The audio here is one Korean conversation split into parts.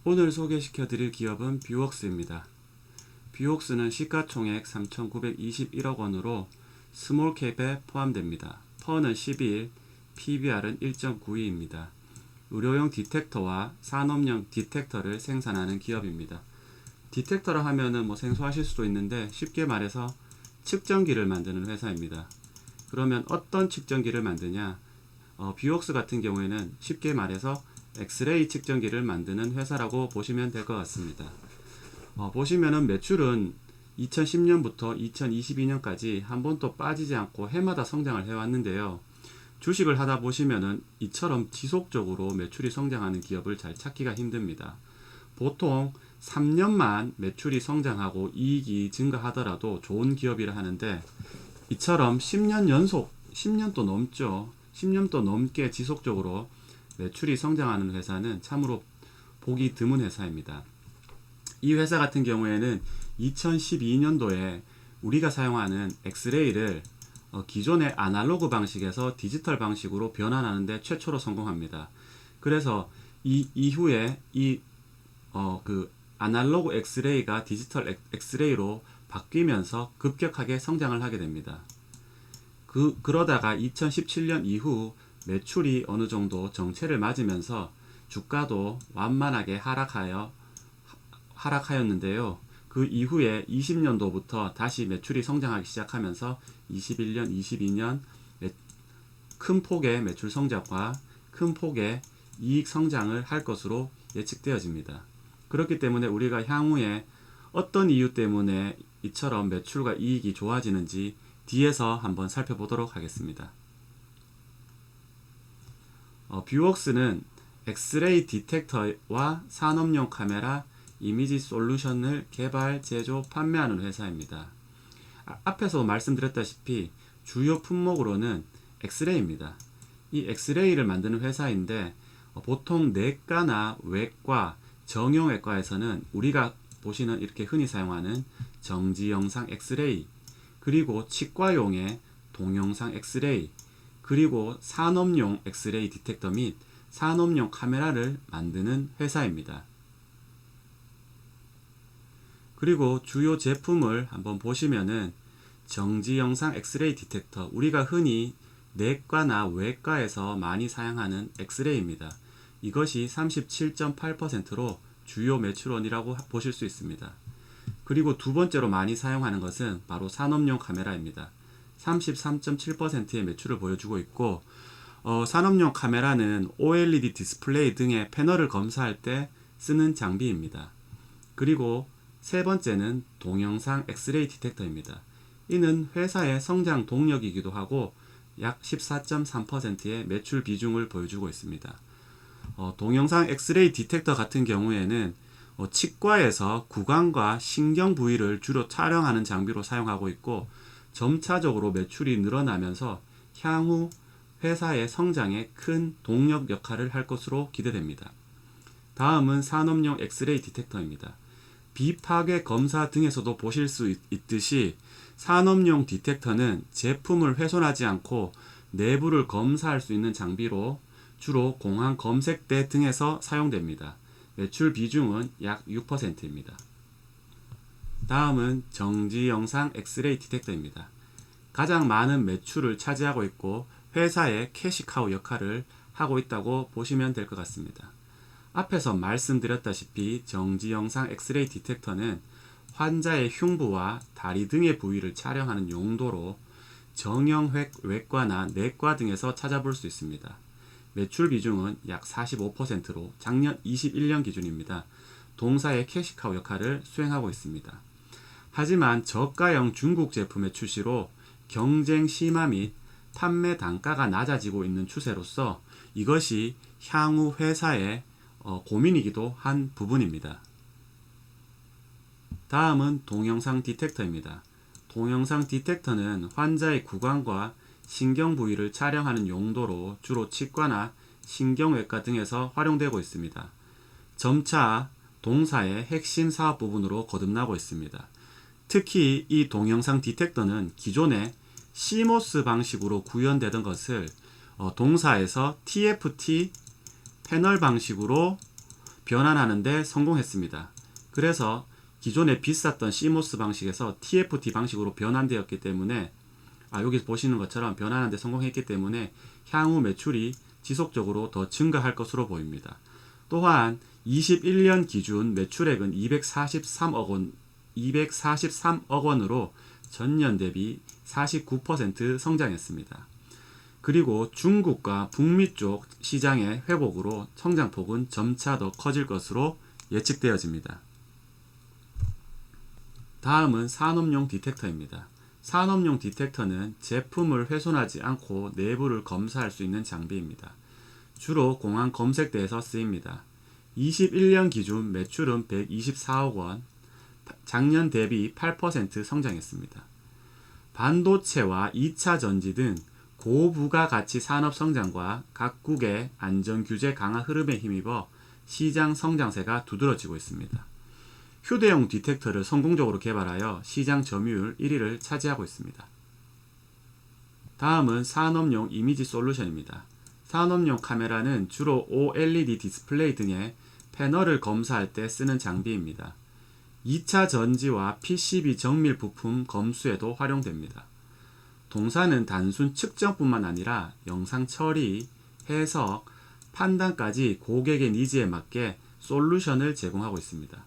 오늘 소개시켜 드릴 기업은 뷰웍스입니다. 뷰웍스는 시가총액 3,921억 원으로 스몰캡에 포함됩니다. 퍼는 12일, PBR은 1.92입니다. 의료용 디텍터와 산업용 디텍터를 생산하는 기업입니다. 디텍터라 하면은 생소하실 수도 있는데 쉽게 말해서 측정기를 만드는 회사입니다. 그러면 어떤 측정기를 만드냐? 뷰웍스 같은 경우에는 쉽게 말해서 엑스레이 측정기를 만드는 회사라고 보시면 될 것 같습니다. 보시면은 매출은 2010년부터 2022년까지 한 번도 빠지지 않고 해마다 성장을 해왔는데요. 주식을 하다 보시면은 이처럼 지속적으로 매출이 성장하는 기업을 잘 찾기가 힘듭니다. 보통 3년만 매출이 성장하고 이익이 증가하더라도 좋은 기업이라 하는데 이처럼 10년 연속, 10년도 넘죠. 10년도 넘게 지속적으로 매출이 성장하는 회사는 참으로 보기 드문 회사입니다. 이 회사 같은 경우에는 2012년도에 우리가 사용하는 엑스레이를 기존의 아날로그 방식에서 디지털 방식으로 변환하는 데 최초로 성공합니다. 그래서 이 이후에 그 아날로그 엑스레이가 디지털 엑스레이로 바뀌면서 급격하게 성장을 하게 됩니다. 그러다가 2017년 이후 매출이 어느 정도 정체를 맞으면서 주가도 완만하게 하락하였는데요. 그 이후에 20년도부터 다시 매출이 성장하기 시작하면서 21년, 22년 큰 폭의 매출 성장과 큰 폭의 이익 성장을 할 것으로 예측되어집니다. 그렇기 때문에 우리가 향후에 어떤 이유 때문에 이처럼 매출과 이익이 좋아지는지 뒤에서 한번 살펴보도록 하겠습니다. 뷰웍스는 엑스레이 디텍터와 산업용 카메라, 이미지 솔루션을 개발, 제조, 판매하는 회사입니다. 앞에서 말씀드렸다시피 주요 품목으로는 엑스레이입니다. 이 엑스레이를 만드는 회사인데 보통 내과나 외과, 정형외과에서는 우리가 보시는 이렇게 흔히 사용하는 정지영상 엑스레이, 그리고 치과용의 동영상 엑스레이, 그리고 산업용 엑스레이 디텍터 및 산업용 카메라를 만드는 회사입니다. 그리고 주요 제품을 한번 보시면은 정지영상 엑스레이 디텍터, 우리가 흔히 내과나 외과에서 많이 사용하는 엑스레이입니다. 이것이 37.8%로 주요 매출원이라고 보실 수 있습니다. 그리고 두 번째로 많이 사용하는 것은 바로 산업용 카메라입니다. 33.7%의 매출을 보여주고 있고, 산업용 카메라는 OLED 디스플레이 등의 패널을 검사할 때 쓰는 장비입니다. 그리고 세 번째는 동영상 엑스레이 디텍터입니다. 이는 회사의 성장 동력이기도 하고 약 14.3%의 매출 비중을 보여주고 있습니다. 동영상 엑스레이 디텍터 같은 경우에는 치과에서 구강과 신경 부위를 주로 촬영하는 장비로 사용하고 있고 점차적으로 매출이 늘어나면서 향후 회사의 성장에 큰 동력 역할을 할 것으로 기대됩니다. 다음은 산업용 엑스레이 디텍터입니다. 비파괴 검사 등에서도 보실 수 있듯이 산업용 디텍터는 제품을 훼손하지 않고 내부를 검사할 수 있는 장비로 주로 공항 검색대 등에서 사용됩니다. 매출 비중은 약 6%입니다. 다음은 정지영상 엑스레이 디텍터입니다. 가장 많은 매출을 차지하고 있고 회사의 캐시카우 역할을 하고 있다고 보시면 될 것 같습니다. 앞에서 말씀드렸다시피 정지영상 엑스레이 디텍터는 환자의 흉부와 다리 등의 부위를 촬영하는 용도로 정형외과나 내과 등에서 찾아볼 수 있습니다. 매출 비중은 약 45%로 작년 21년 기준입니다. 동사의 캐시카우 역할을 수행하고 있습니다. 하지만 저가형 중국 제품의 출시로 경쟁 심화 및 판매 단가가 낮아지고 있는 추세로서 이것이 향후 회사의 고민이기도 한 부분입니다. 다음은 동영상 디텍터입니다. 동영상 디텍터는 환자의 구강과 신경 부위를 촬영하는 용도로 주로 치과나 신경외과 등에서 활용되고 있습니다. 점차 동사의 핵심 사업 부분으로 거듭나고 있습니다. 특히 이 동영상 디텍터는 기존의 CMOS 방식으로 구현되던 것을 동사에서 TFT 패널 방식으로 변환하는 데 성공했습니다. 그래서 기존에 비쌌던 CMOS 방식에서 TFT 방식으로 변환되었기 때문에 여기 보시는 것처럼 변환하는 데 성공했기 때문에 향후 매출이 지속적으로 더 증가할 것으로 보입니다. 또한 21년 기준 매출액은 243억 원으로 전년 대비 49% 성장했습니다. 그리고 중국과 북미 쪽 시장의 회복으로 성장폭은 점차 더 커질 것으로 예측되어집니다. 다음은 산업용 디텍터입니다. 산업용 디텍터는 제품을 훼손하지 않고 내부를 검사할 수 있는 장비입니다. 주로 공항 검색대에서 쓰입니다. 21년 기준 매출은 124억 원, 작년 대비 8% 성장했습니다. 반도체와 2차 전지 등 고부가가치 산업 성장과 각국의 안전규제 강화 흐름에 힘입어 시장 성장세가 두드러지고 있습니다. 휴대용 디텍터를 성공적으로 개발하여 시장 점유율 1위를 차지하고 있습니다. 다음은 산업용 이미지 솔루션입니다. 산업용 카메라는 주로 OLED 디스플레이 등의 패널을 검사할 때 쓰는 장비입니다. 2차 전지와 PCB 정밀 부품 검수에도 활용됩니다. 동사는 단순 측정뿐만 아니라 영상 처리, 해석, 판단까지 고객의 니즈에 맞게 솔루션을 제공하고 있습니다.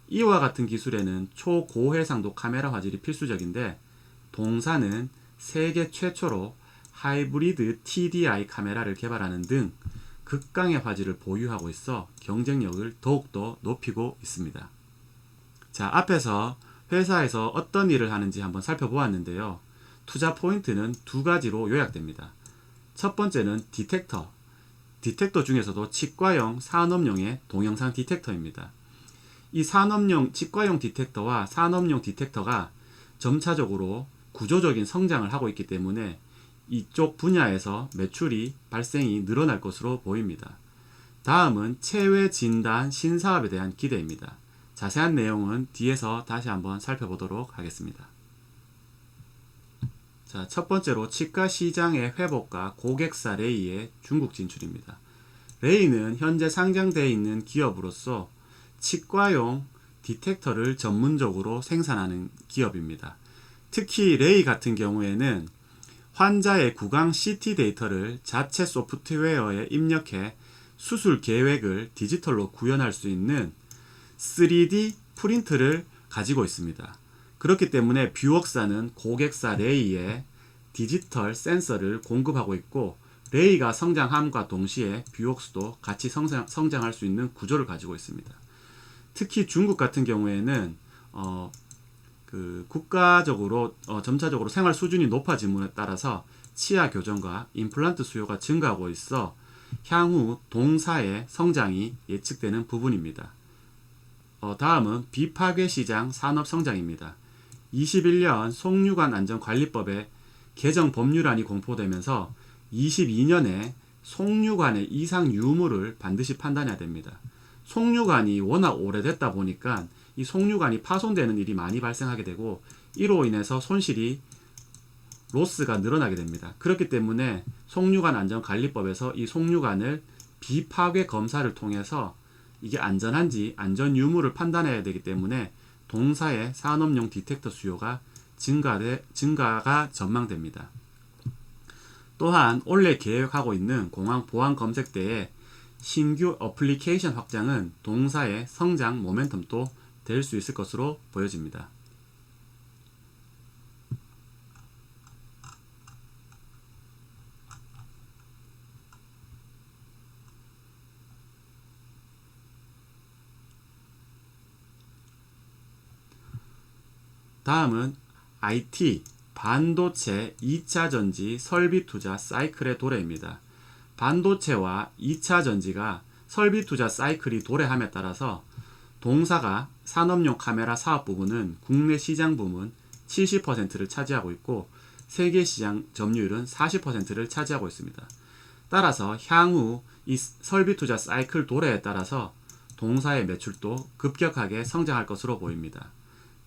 이와 같은 기술에는 초고해상도 카메라 화질이 필수적인데 동사는 세계 최초로 하이브리드 TDI 카메라를 개발하는 등 극강의 화질을 보유하고 있어 경쟁력을 더욱더 높이고 있습니다. 자, 앞에서 회사에서 어떤 일을 하는지 한번 살펴보았는데요. 투자 포인트는 두 가지로 요약됩니다. 첫 번째는 디텍터. 디텍터 중에서도 치과용, 산업용의 동영상 디텍터입니다. 이 산업용 치과용 디텍터와 산업용 디텍터가 점차적으로 구조적인 성장을 하고 있기 때문에 이쪽 분야에서 매출이 발생이 늘어날 것으로 보입니다. 다음은 체외 진단 신사업에 대한 기대입니다. 자세한 내용은 뒤에서 다시 한번 살펴보도록 하겠습니다. 자, 첫 번째로 치과 시장의 회복과 고객사 레이의 중국 진출입니다. 레이는 현재 상장되어 있는 기업으로서 치과용 디텍터를 전문적으로 생산하는 기업입니다. 특히 레이 같은 경우에는 환자의 구강 CT 데이터를 자체 소프트웨어에 입력해 수술 계획을 디지털로 구현할 수 있는 3D 프린트를 가지고 있습니다. 그렇기 때문에 뷰웍사는 고객사 레이에 디지털 센서를 공급하고 있고 레이가 성장함과 동시에 뷰웍스도 같이 성장할 수 있는 구조를 가지고 있습니다. 특히 중국 같은 경우에는 국가적으로 점차적으로 생활 수준이 높아짐에 따라서 치아 교정과 임플란트 수요가 증가하고 있어 향후 동사의 성장이 예측되는 부분입니다. 다음은 비파괴 시장 산업 성장입니다. 21년 송유관 안전관리법의 개정 법률안이 공포되면서 22년에 송유관의 이상 유무를 반드시 판단해야 됩니다. 송유관이 워낙 오래됐다 보니까 이 송유관이 파손되는 일이 많이 발생하게 되고 이로 인해서 손실이 로스가 늘어나게 됩니다. 그렇기 때문에 송유관 안전관리법에서 이 송유관을 비파괴 검사를 통해서 이게 안전한지 안전 유무를 판단해야 되기 때문에 동사의 산업용 디텍터 수요가 증가가 전망됩니다. 또한 올해 계획하고 있는 공항 보안 검색대의 신규 어플리케이션 확장은 동사의 성장 모멘텀도 될 수 있을 것으로 보여집니다. 다음은 IT, 반도체, 2차 전지, 설비 투자 사이클의 도래입니다. 반도체와 2차 전지가 설비 투자 사이클이 도래함에 따라서 동사가 산업용 카메라 사업 부분은 국내 시장 부문 70%를 차지하고 있고 세계 시장 점유율은 40%를 차지하고 있습니다. 따라서 향후 이 설비 투자 사이클 도래에 따라서 동사의 매출도 급격하게 성장할 것으로 보입니다.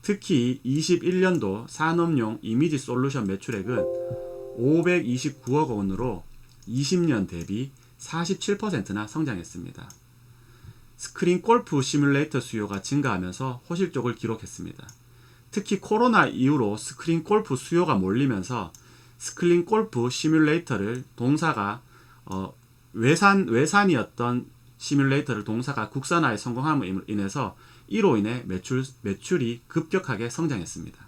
특히 21년도 산업용 이미지 솔루션 매출액은 529억 원으로 20년 대비 47%나 성장했습니다. 스크린 골프 시뮬레이터 수요가 증가하면서 호실족을 기록했습니다. 특히 코로나 이후로 스크린 골프 수요가 몰리면서 스크린 골프 시뮬레이터를 동사가 외산이었던 시뮬레이터를 동사가 국산화에 성공함으로 인해서 이로 인해 매출이 급격하게 성장했습니다.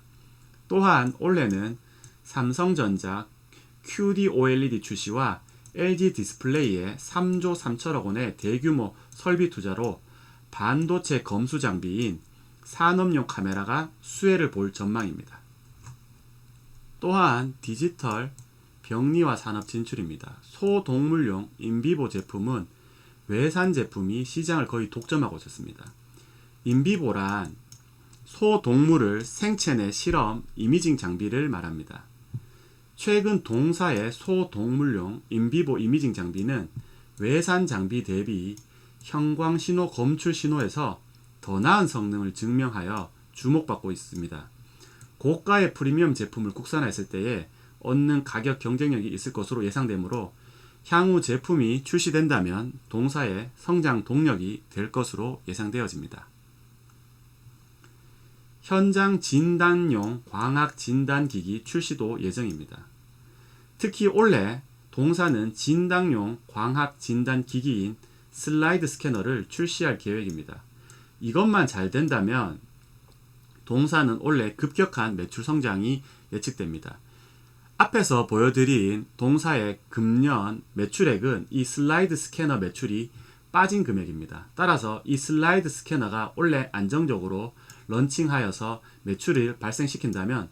또한 올해는 삼성전자 QD-OLED 출시와 LG 디스플레이의 3조 3천억 원의 대규모 설비 투자로 반도체 검수 장비인 산업용 카메라가 수혜를 볼 전망입니다. 또한 디지털 병리화 산업 진출입니다. 소동물용 인비보 제품은 외산 제품이 시장을 거의 독점하고 있었습니다. 인비보란 소동물을 생체 내 실험 이미징 장비를 말합니다. 최근 동사의 소동물용 인비보 이미징 장비는 외산 장비 대비 형광신호 검출 신호에서 더 나은 성능을 증명하여 주목받고 있습니다. 고가의 프리미엄 제품을 국산화했을 때에 얻는 가격 경쟁력이 있을 것으로 예상되므로 향후 제품이 출시된다면 동사의 성장 동력이 될 것으로 예상되어집니다. 현장 진단용 광학 진단기기 출시도 예정입니다. 특히 올해 동사는 진단용 광학 진단기기인 슬라이드 스캐너를 출시할 계획입니다. 이것만 잘 된다면 동사는 올해 급격한 매출 성장이 예측됩니다. 앞에서 보여드린 동사의 금년 매출액은 이 슬라이드 스캐너 매출이 빠진 금액입니다. 따라서 이 슬라이드 스캐너가 올해 안정적으로 런칭하여서 매출을 발생시킨다면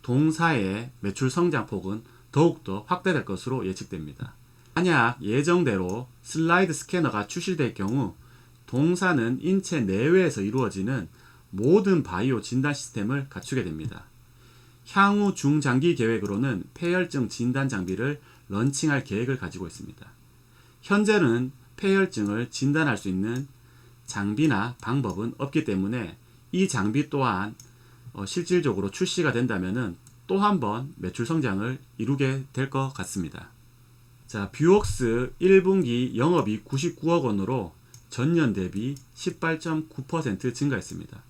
동사의 매출 성장폭은 더욱더 확대될 것으로 예측됩니다. 만약 예정대로 슬라이드 스캐너가 출시될 경우 동사는 인체 내외에서 이루어지는 모든 바이오 진단 시스템을 갖추게 됩니다. 향후 중장기 계획으로는 폐혈증 진단 장비를 런칭할 계획을 가지고 있습니다. 현재는 폐혈증을 진단할 수 있는 장비나 방법은 없기 때문에 이 장비 또한 실질적으로 출시가 된다면 또 한 번 매출 성장을 이루게 될 것 같습니다. 자, 뷰웍스 1분기 영업이익 99억 원으로 전년 대비 18.9% 증가했습니다.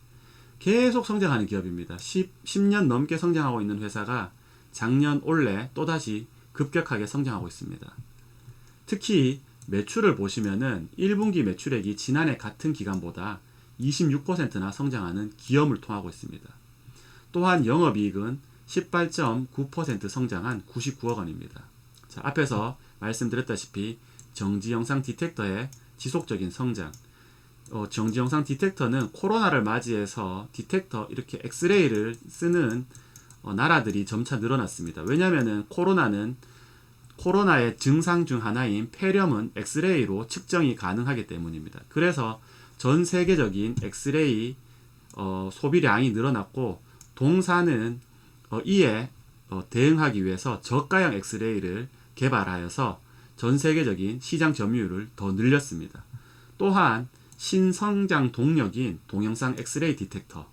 계속 성장하는 기업입니다. 10년 넘게 성장하고 있는 회사가 작년 올해 또다시 급격하게 성장하고 있습니다. 특히 매출을 보시면은 1분기 매출액이 지난해 같은 기간보다 26%나 성장하는 기염을 통하고 있습니다. 또한 영업이익은 18.9% 성장한 99억 원입니다. 자, 앞에서 말씀드렸다시피 정지영상 디텍터의 지속적인 성장, 정지영상 디텍터는 코로나를 맞이해서 디텍터 이렇게 엑스레이를 쓰는 나라들이 점차 늘어났습니다. 왜냐하면 코로나의 증상 중 하나인 폐렴은 엑스레이로 측정이 가능하기 때문입니다. 그래서 전 세계적인 엑스레이 소비량이 늘어났고 동사는 이에 대응하기 위해서 저가형 엑스레이를 개발하여서 전 세계적인 시장 점유율을 더 늘렸습니다. 또한 신성장 동력인 동영상 엑스레이 디텍터,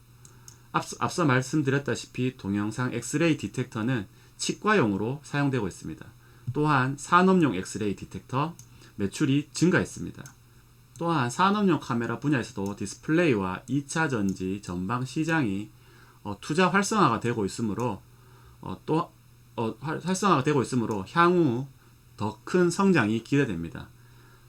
앞서 말씀드렸다시피 동영상 엑스레이 디텍터는 치과용으로 사용되고 있습니다. 또한 산업용 엑스레이 디텍터 매출이 증가했습니다. 또한 산업용 카메라 분야에서도 디스플레이와 2차 전지 전방 시장이 투자 활성화가 되고 있으므로 향후 더 큰 성장이 기대됩니다.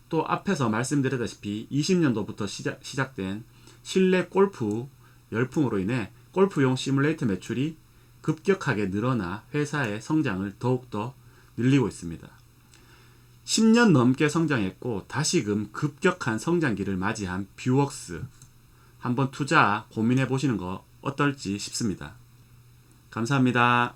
또 앞에서 말씀드렸다시피 20년도부터 시작된 실내 골프 열풍으로 인해 골프용 시뮬레이터 매출이 급격하게 늘어나 회사의 성장을 더욱더 늘리고 있습니다. 10년 넘게 성장했고 다시금 급격한 성장기를 맞이한 뷰웍스, 한번 투자 고민해 보시는 거 어떨지 싶습니다. 감사합니다.